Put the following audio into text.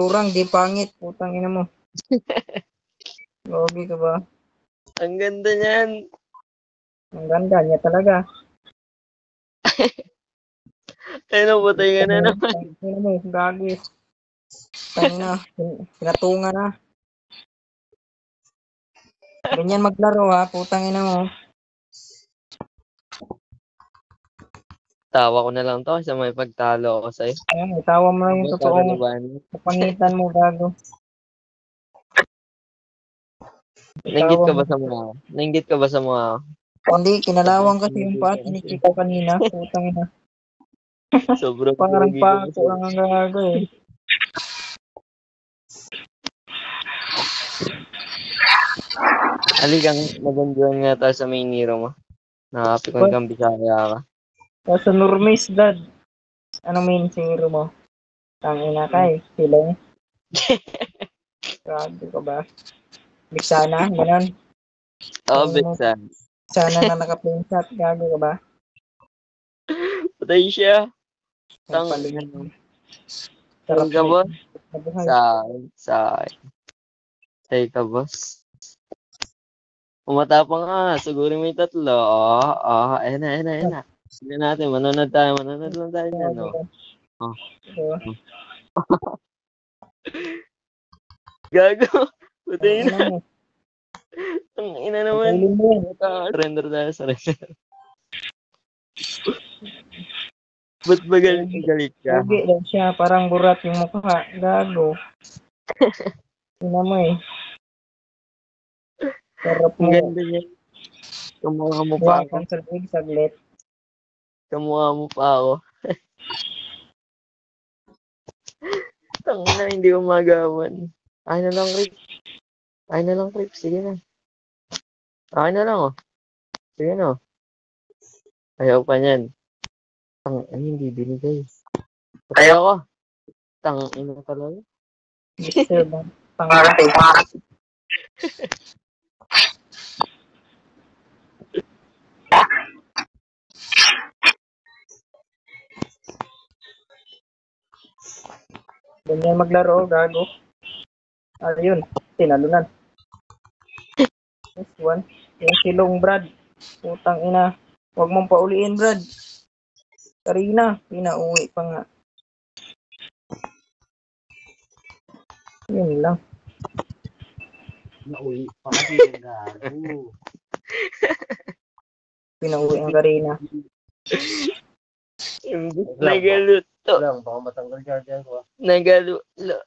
Kurang, di pangit. Putang ina mo. Gogi ka ba? Ang ganda niyan. Ang ganda niya talaga. Ayun, putay nga na naman. Putang ina mo, gagi. Putang ina. Pinatunga na. Ganyan maglaro ha, putang ina mo. Tawa ko na lang to sa may pagtalo ako sa'yo. Ayan, itawa mo na yung totoong kapangitan mo, gago. Nainggit ka ba sa mga? Nainggit ka ba sa mga? Hindi, kinalawang kasi yung pa, tinichik ko kanina. Putang ina. Sobrang Parang pogi ka pato lang ang gago eh. Aligang maganduhan nga tayo sa main hero mo. Nakapikon kang Bisaya ka. Sa Nurmis, dad. Ano main zero mo? Tangina ka eh. Sila eh. Grabe ka ba? Bigsana, gano'n. Oo, Biksan. Sana na naka-plain shot, gago ka ba? Patay siya. Ang Tang paligid. Sarap ka, boss? Mabuhay. Say ka, boss. Umatapang ka. Siguro may 3. Ayun na. Sige natin. Manonood lang tayo dyan, no? Gago. Patay na. Ang ina naman. Surrender tayo. Ba't ba galit ka? Pogi lang siya, parang burat yung mukha. Gago. Ina mo eh. Sarap mo. Ang ganda niya. Kamukha mo pa ako. Saglit. Kamukha mo pa ako. Tangina, hindi ko magawan. Ay na lang, Rick. Sige na. Ay na lang, oh. Sige na. Ayaw pa niyan. Hindi binigay. Patay ako. Ina talaga. Sir, pangarte. Ganyan maglaro, gago. Ayun, tinalunan. This one. Yung silong, Brad. Putang ina. Huwag mong pauliin, Brad. Karina, pinauwi pa nga. Yun lang. Nauwi pa kasi yung gago. Pinauwi ang Karina. Nagaluto. Lang, baka matanggal siya dyan ko. Nagaluto.